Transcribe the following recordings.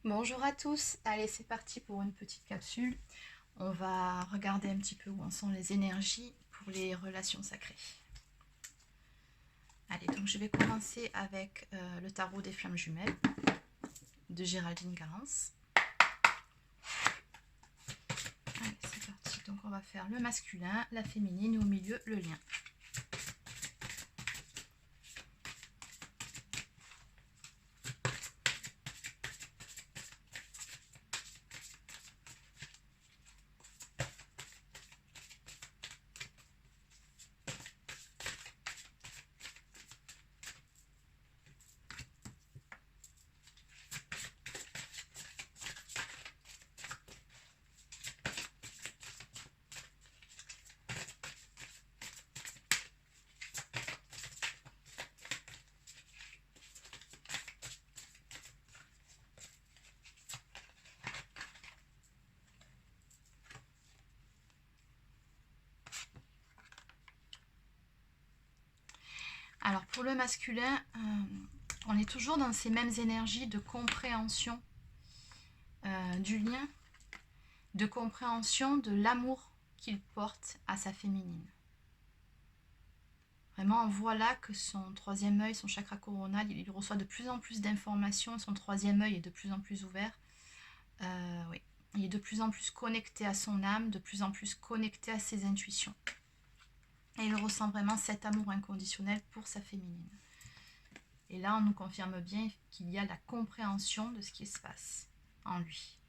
Bonjour à tous, allez c'est parti pour une petite capsule. On va regarder un petit peu où en sont les énergies pour les relations sacrées. Allez, donc je vais commencer avec le tarot des flammes jumelles de Géraldine Garance. Allez, c'est parti, donc on va faire le masculin, la féminine et au milieu le lien. Alors pour le masculin, on est toujours dans ces mêmes énergies de compréhension du lien, de compréhension de l'amour qu'il porte à sa féminine. Vraiment, on voit là que son troisième œil, son chakra coronal, il reçoit de plus en plus d'informations, son troisième œil est de plus en plus ouvert. Oui. Il est de plus en plus connecté à son âme, de plus en plus connecté à ses intuitions. Et il ressent vraiment cet amour inconditionnel pour sa féminine. Et là, on nous confirme bien qu'il y a la compréhension de ce qui se passe en lui.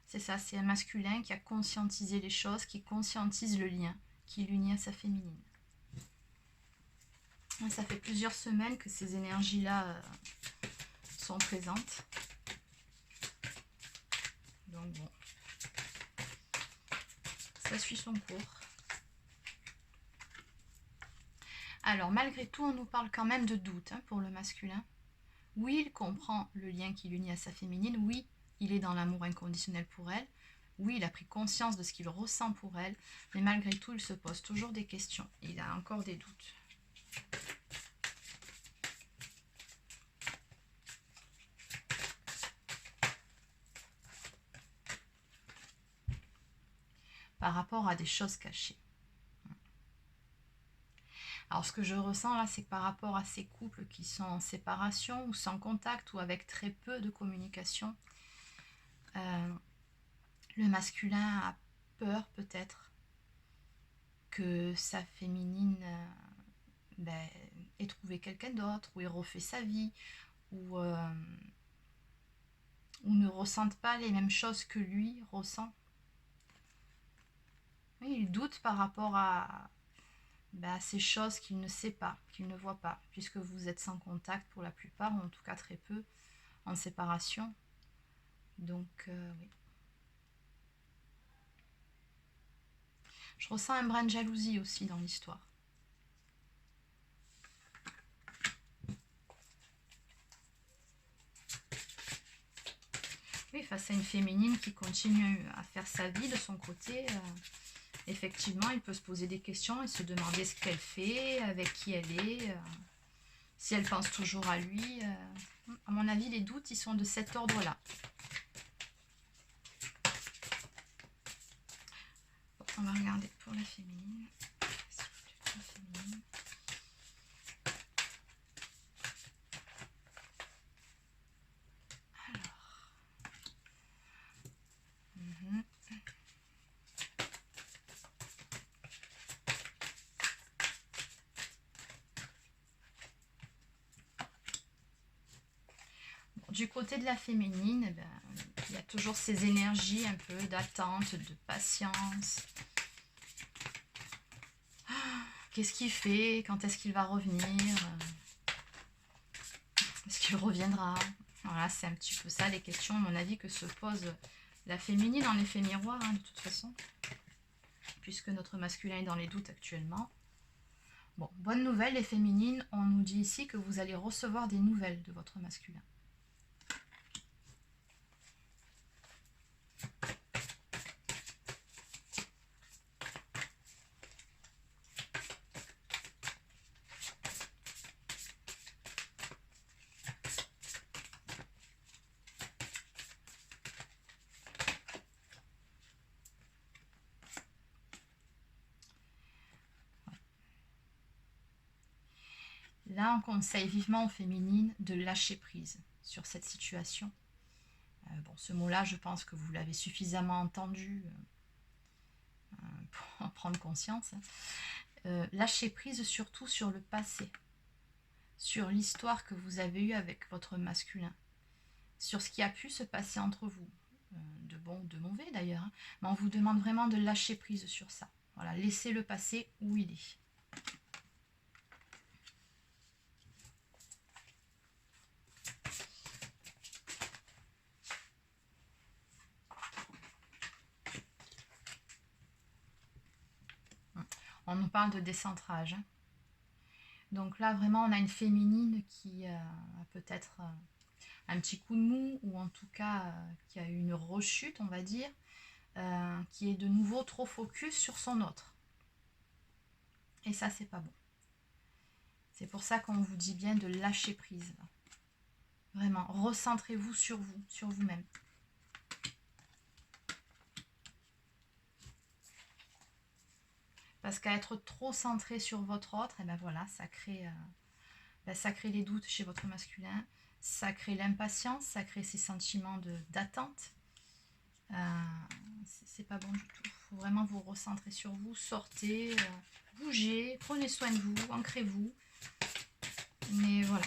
C'est ça, c'est un masculin qui a conscientisé les choses, qui conscientise le lien, qui l'unit à sa féminine. Ça fait plusieurs semaines que ces énergies-là sont présentes. Donc bon, ça suit son cours. Alors malgré tout, on nous parle quand même de doute pour le masculin. Oui, il comprend le lien qui l'unit à sa féminine. Oui, il est dans l'amour inconditionnel pour elle. Oui, il a pris conscience de ce qu'il ressent pour elle. Mais malgré tout, il se pose toujours des questions. Il a encore des doutes. Par rapport à des choses cachées. Alors ce que je ressens là, c'est que par rapport à ces couples qui sont en séparation ou sans contact ou avec très peu de communication, le masculin a peur peut-être que sa féminine ait trouvé quelqu'un d'autre, ou ait refait sa vie, ou ne ressente pas les mêmes choses que lui ressent. Oui, il doute par rapport à ces choses qu'il ne sait pas, qu'il ne voit pas, puisque vous êtes sans contact pour la plupart, ou en tout cas très peu, en séparation. Donc, oui. Je ressens un brin de jalousie aussi dans l'histoire. Oui, face à une féminine qui continue à faire sa vie de son côté, effectivement, il peut se poser des questions et se demander ce qu'elle fait, avec qui elle est, si elle pense toujours à lui. À mon avis, les doutes, ils sont de cet ordre-là. Bon, on va regarder pour la féminine. Du côté de la féminine, il y a toujours ces énergies un peu d'attente, de patience. Qu'est-ce qu'il fait? Quand est-ce qu'il va revenir? Est-ce qu'il reviendra? Voilà, c'est un petit peu ça les questions, à mon avis, que se pose la féminine en effet miroir, de toute façon. Puisque notre masculin est dans les doutes actuellement. Bon, bonne nouvelle les féminines, on nous dit ici que vous allez recevoir des nouvelles de votre masculin. Là, on conseille vivement aux féminines de lâcher prise sur cette situation. Bon, ce mot-là, je pense que vous l'avez suffisamment entendu pour en prendre conscience. Lâcher prise surtout sur le passé, sur l'histoire que vous avez eue avec votre masculin, sur ce qui a pu se passer entre vous, de bon ou de mauvais d'ailleurs, hein. Mais on vous demande vraiment de lâcher prise sur ça. Voilà, laissez le passé où il est. On nous parle de décentrage, hein. Donc là, vraiment, on a une féminine qui a peut-être un petit coup de mou, ou en tout cas qui a eu une rechute, on va dire, qui est de nouveau trop focus sur son autre. Et ça, c'est pas bon. C'est pour ça qu'on vous dit bien de lâcher prise. Là. Vraiment, recentrez-vous, sur vous-même. Parce qu'à être trop centré sur votre autre, et ben voilà, ça crée les doutes chez votre masculin, ça crée l'impatience, ça crée ces sentiments d'attente. C'est pas bon du tout. Il faut vraiment vous recentrer sur vous, sortez, bougez, prenez soin de vous, ancrez-vous. Mais voilà,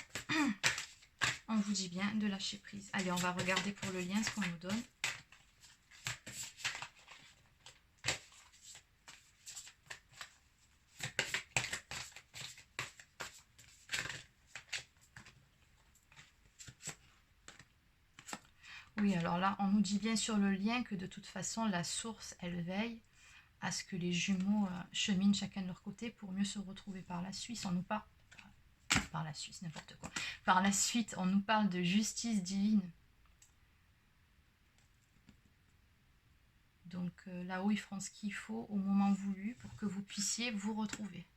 on vous dit bien de lâcher prise. Allez, on va regarder pour le lien ce qu'on nous donne. Oui, alors là, on nous dit bien sur le lien que de toute façon, la source, elle veille à ce que les jumeaux cheminent chacun de leur côté pour mieux se retrouver par la suite. On nous parle, par la suite, n'importe quoi. Par la suite, on nous parle de justice divine. Donc là-haut, ils feront ce qu'il faut au moment voulu pour que vous puissiez vous retrouver.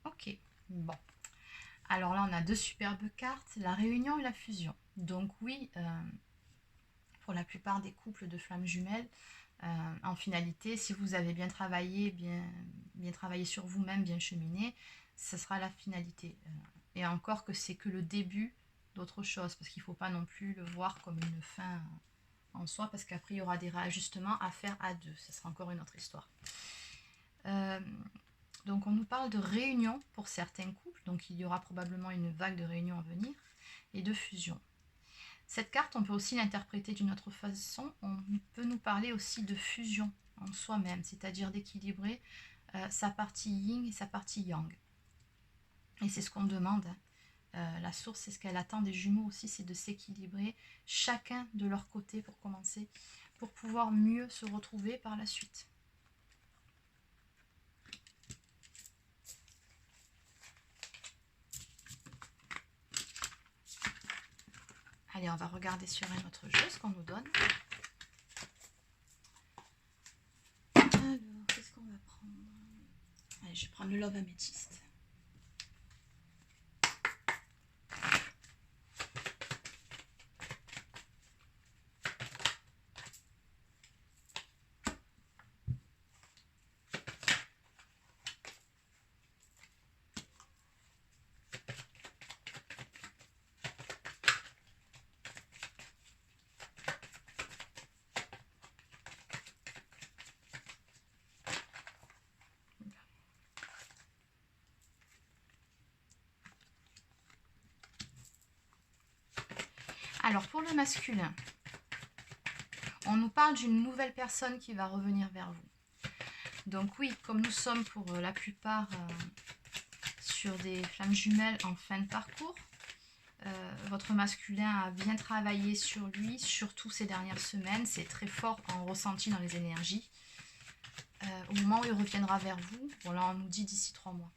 Ok, bon. Alors là, on a deux superbes cartes, la réunion et la fusion. Donc oui, pour la plupart des couples de flammes jumelles, en finalité, si vous avez bien travaillé, bien travaillé sur vous-même, bien cheminé, ce sera la finalité. Et encore que c'est que le début d'autre chose, parce qu'il ne faut pas non plus le voir comme une fin en soi, parce qu'après, il y aura des réajustements à faire à deux. Ce sera encore une autre histoire. Donc on nous parle de réunion pour certains couples, donc il y aura probablement une vague de réunions à venir, et de fusion. Cette carte, on peut aussi l'interpréter d'une autre façon, on peut nous parler aussi de fusion en soi-même, c'est-à-dire d'équilibrer sa partie yin et sa partie yang. Et c'est ce qu'on demande. La source, c'est ce qu'elle attend des jumeaux aussi, c'est de s'équilibrer chacun de leur côté pour commencer, pour pouvoir mieux se retrouver par la suite. Allez, on va regarder sur un autre jeu ce qu'on nous donne. Alors, qu'est-ce qu'on va prendre? Allez, je vais prendre le Love Améthyste. Alors, pour le masculin, on nous parle d'une nouvelle personne qui va revenir vers vous. Donc oui, comme nous sommes pour la plupart sur des flammes jumelles en fin de parcours, votre masculin a bien travaillé sur lui, surtout ces dernières semaines. C'est très fort en ressenti dans les énergies. Au moment où il reviendra vers vous, bon là on nous dit d'ici 3 mois.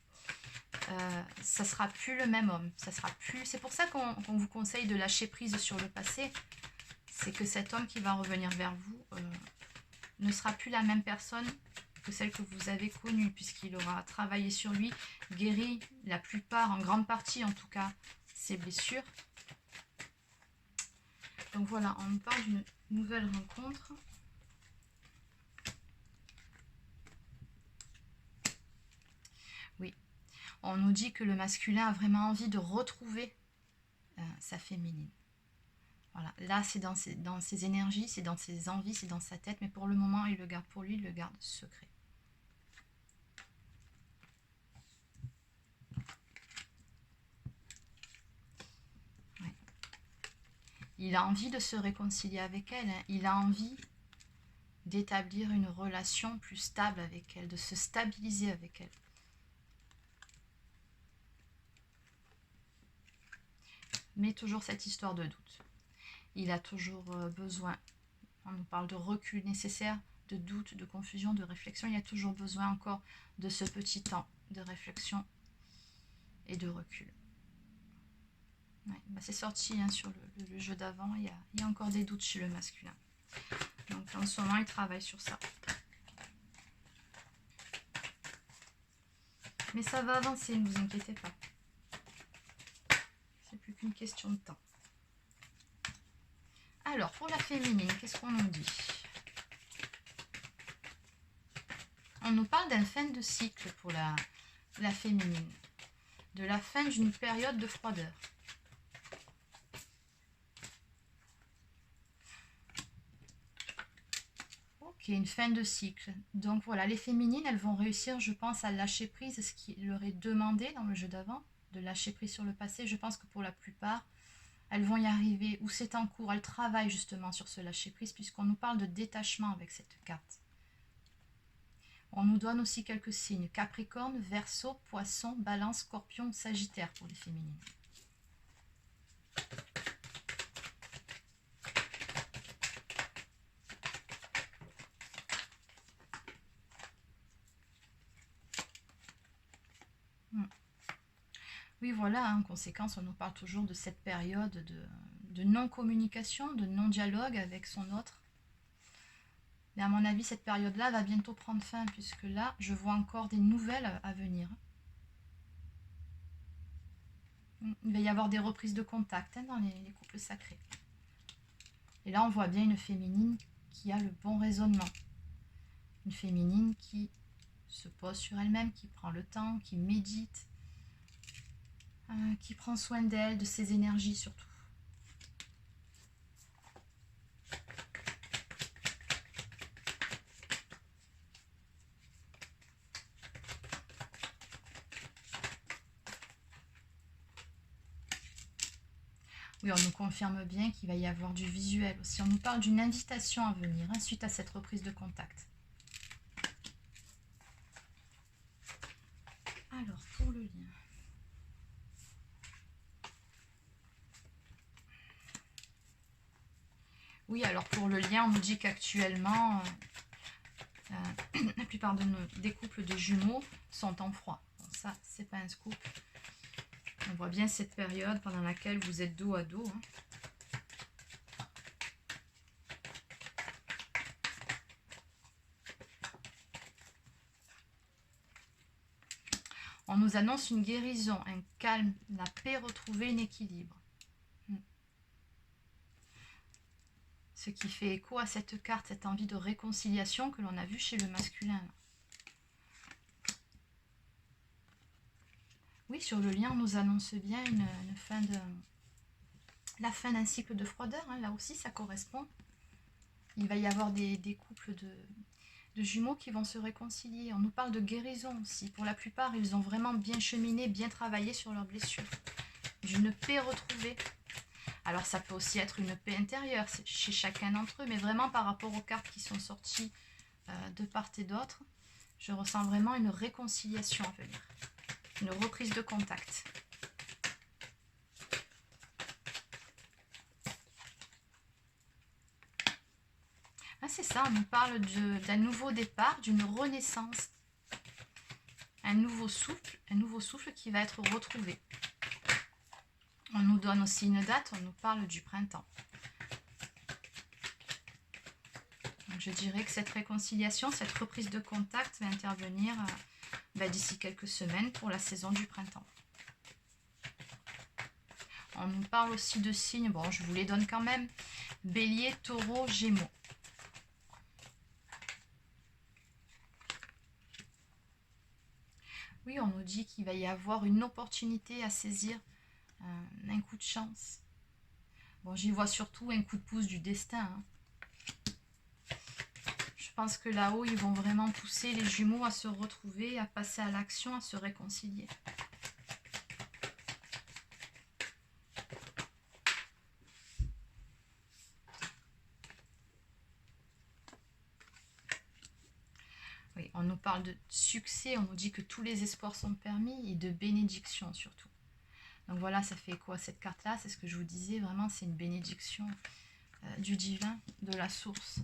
Ça sera plus le même homme. Ça sera plus. C'est pour ça qu'on vous conseille de lâcher prise sur le passé. c'est que cet homme qui va revenir vers vous ne sera plus la même personne que celle que vous avez connue, puisqu'il aura travaillé sur lui, guéri la plupart, en grande partie en tout cas, ses blessures. Donc voilà, on nous parle d'une nouvelle rencontre. Oui, on nous dit que le masculin a vraiment envie de retrouver sa féminine. Voilà, là c'est dans ses énergies, c'est dans ses envies, c'est dans sa tête, mais pour le moment il le garde pour lui, il le garde secret. Ouais. Il a envie de se réconcilier avec elle, hein. Il a envie d'établir une relation plus stable avec elle, de se stabiliser avec elle. Mais toujours cette histoire de doute. Il a toujours besoin, on nous parle de recul nécessaire, de doute, de confusion, de réflexion. Il a toujours besoin encore de ce petit temps de réflexion et de recul. Ouais, bah c'est sorti hein, sur le jeu d'avant, il y a encore des doutes chez le masculin. Donc en ce moment, il travaille sur ça. Mais ça va avancer, ne vous inquiétez pas. C'est plus qu'une question de temps. Alors, pour la féminine, qu'est-ce qu'on nous dit? On nous parle d'une fin de cycle pour la féminine. De la fin d'une période de froideur. Ok, une fin de cycle. Donc voilà, les féminines, elles vont réussir, je pense, à lâcher prise, ce qui leur est demandé dans le jeu d'avant, de lâcher prise sur le passé. Je pense que pour la plupart, elles vont y arriver, ou c'est en cours, elles travaillent justement sur ce lâcher prise, puisqu'on nous parle de détachement avec cette carte. On nous donne aussi quelques signes, Capricorne, Verseau, Poisson, Balance, Scorpion, Sagittaire pour les féminines. Oui, voilà, en conséquence, on nous parle toujours de cette période de non-communication, de non-dialogue avec son autre. Mais à mon avis, cette période-là va bientôt prendre fin, puisque là, je vois encore des nouvelles à venir. Il va y avoir des reprises de contact hein, dans les couples sacrés. Et là, on voit bien une féminine qui a le bon raisonnement. Une féminine qui se pose sur elle-même, qui prend le temps, qui médite, qui prend soin d'elle, de ses énergies surtout. Oui, on nous confirme bien qu'il va y avoir du visuel aussi. On nous parle d'une invitation à venir hein, suite à cette reprise de contact. Alors, pour le lien. Oui, alors pour le lien, on nous dit qu'actuellement, la plupart des couples de jumeaux sont en froid. Bon, ça, c'est pas un scoop. On voit bien cette période pendant laquelle vous êtes dos à dos. Hein. On nous annonce une guérison, un calme, la paix retrouvée, un équilibre. Ce qui fait écho à cette carte, cette envie de réconciliation que l'on a vue chez le masculin. Oui, sur le lien, on nous annonce bien une fin de... la fin d'un cycle de froideur. Hein, là aussi, ça correspond. Il va y avoir des couples de jumeaux qui vont se réconcilier. On nous parle de guérison aussi. Pour la plupart, ils ont vraiment bien cheminé, bien travaillé sur leurs blessures. D'une paix retrouvée. Alors ça peut aussi être une paix intérieure chez chacun d'entre eux, mais vraiment par rapport aux cartes qui sont sorties de part et d'autre, je ressens vraiment une réconciliation à venir. Une reprise de contact. Ah, c'est ça, on nous parle d'un nouveau départ, d'une renaissance. Un nouveau souffle qui va être retrouvé. On nous donne aussi une date, on nous parle du printemps. je dirais que cette réconciliation, cette reprise de contact va intervenir d'ici quelques semaines pour la saison du printemps. On nous parle aussi de signes, bon je vous les donne quand même, Bélier, Taureau, Gémeaux. Oui, on nous dit qu'il va y avoir une opportunité à saisir, un coup de chance. Bon, j'y vois surtout un coup de pouce du destin. Hein. Je pense que là-haut, ils vont vraiment pousser les jumeaux à se retrouver, à passer à l'action, à se réconcilier. Oui, on nous parle de succès, on nous dit que tous les espoirs sont permis et de bénédiction surtout. Donc voilà, ça fait quoi cette carte-là? C'est ce que je vous disais, vraiment c'est une bénédiction du divin, de la source.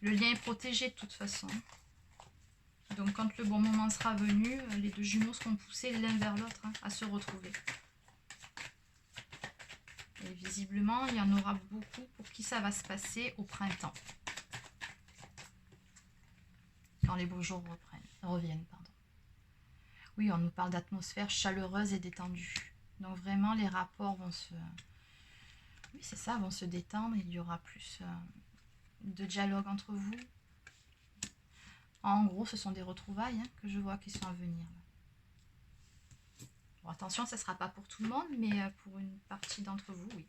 Le lien est protégé de toute façon. Donc quand le bon moment sera venu, les deux jumeaux seront poussés l'un vers l'autre à se retrouver. Et visiblement, il y en aura beaucoup pour qui ça va se passer au printemps. Quand les beaux jours reviennent. Oui, on nous parle d'atmosphère chaleureuse et détendue. Donc vraiment, les rapports vont se... Oui, c'est ça, vont se détendre. Il y aura plus de dialogue entre vous. En gros, ce sont des retrouvailles que je vois qui sont à venir. Bon, attention, ça ne sera pas pour tout le monde, mais pour une partie d'entre vous, oui.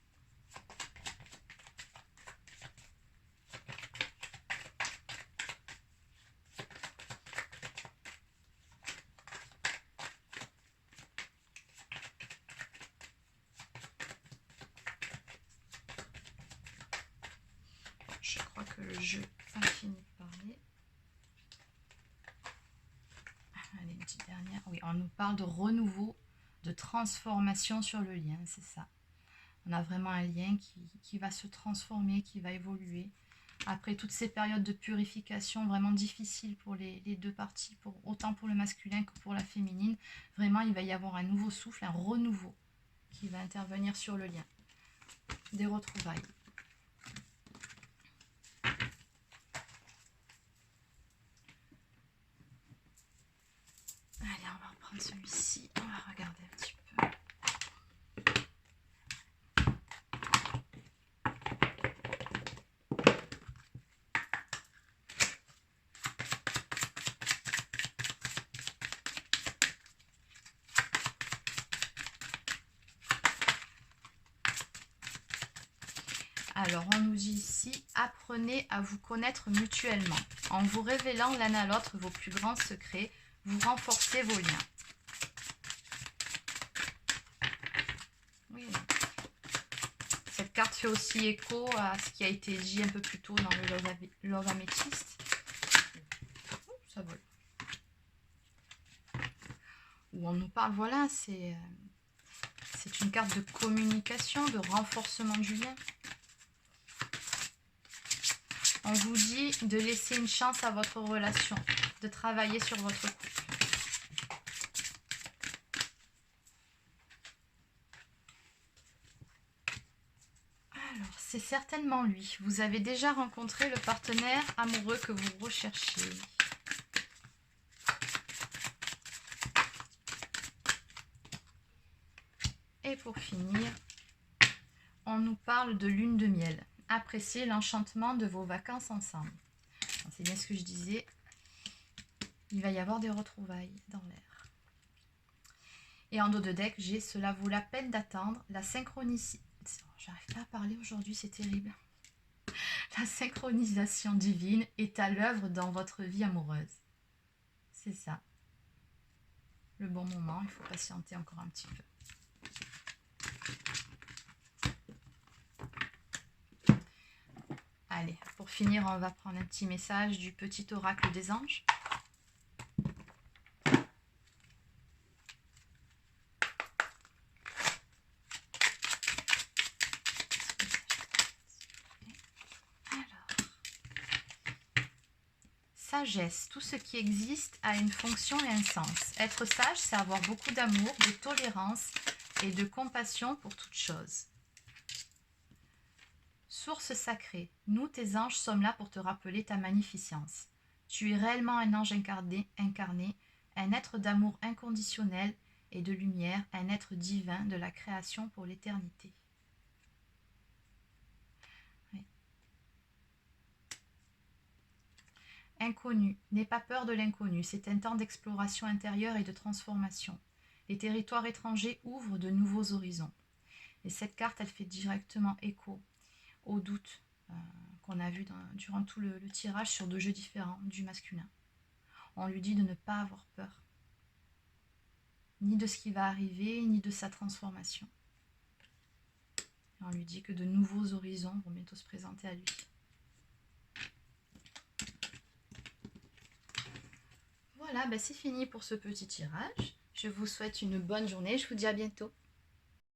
Je crois que le jeu a fini de parler. Allez, une petite dernière. Oui, on nous parle de renouveau, de transformation sur le lien, c'est ça. On a vraiment un lien qui va se transformer, qui va évoluer. Après toutes ces périodes de purification vraiment difficiles pour les deux parties, autant pour le masculin que pour la féminine, vraiment il va y avoir un nouveau souffle, un renouveau qui va intervenir sur le lien. Des retrouvailles. Allez, on va reprendre celui-ci, on va regarder un petit peu. Alors, on nous dit ici, apprenez à vous connaître mutuellement. En vous révélant l'un à l'autre vos plus grands secrets, vous renforcez vos liens. Oui. Cette carte fait aussi écho à ce qui a été dit un peu plus tôt dans le Love Amethyst. Ça vole. Où on nous parle, voilà, c'est une carte de communication, de renforcement du lien. On vous dit de laisser une chance à votre relation, de travailler sur votre couple. Alors, c'est certainement lui. Vous avez déjà rencontré le partenaire amoureux que vous recherchez. Et pour finir, on nous parle de lune de miel. Appréciez l'enchantement de vos vacances ensemble. C'est bien ce que je disais. Il va y avoir des retrouvailles dans l'air. Et en dos de deck, j'ai cela vaut la peine d'attendre. La synchronicité. J'arrive pas à parler aujourd'hui, c'est terrible. La synchronisation divine est à l'œuvre dans votre vie amoureuse. C'est ça. Le bon moment, il faut patienter encore un petit peu. Allez, pour finir, on va prendre un petit message du petit oracle des anges. Sagesse, tout ce qui existe a une fonction et un sens. Être sage, c'est avoir beaucoup d'amour, de tolérance et de compassion pour toute chose. Source sacrée, nous, tes anges, sommes là pour te rappeler ta magnificence. Tu es réellement un ange incarné, un être d'amour inconditionnel et de lumière, un être divin de la création pour l'éternité. Oui. Inconnu, n'aie pas peur de l'inconnu, c'est un temps d'exploration intérieure et de transformation. Les territoires étrangers ouvrent de nouveaux horizons. Et cette carte, elle fait directement écho au doute qu'on a vu durant tout le tirage sur 2 jeux différents du masculin. On lui dit de ne pas avoir peur, ni de ce qui va arriver, ni de sa transformation. Et on lui dit que de nouveaux horizons vont bientôt se présenter à lui. Voilà, c'est fini pour ce petit tirage. Je vous souhaite une bonne journée, je vous dis à bientôt.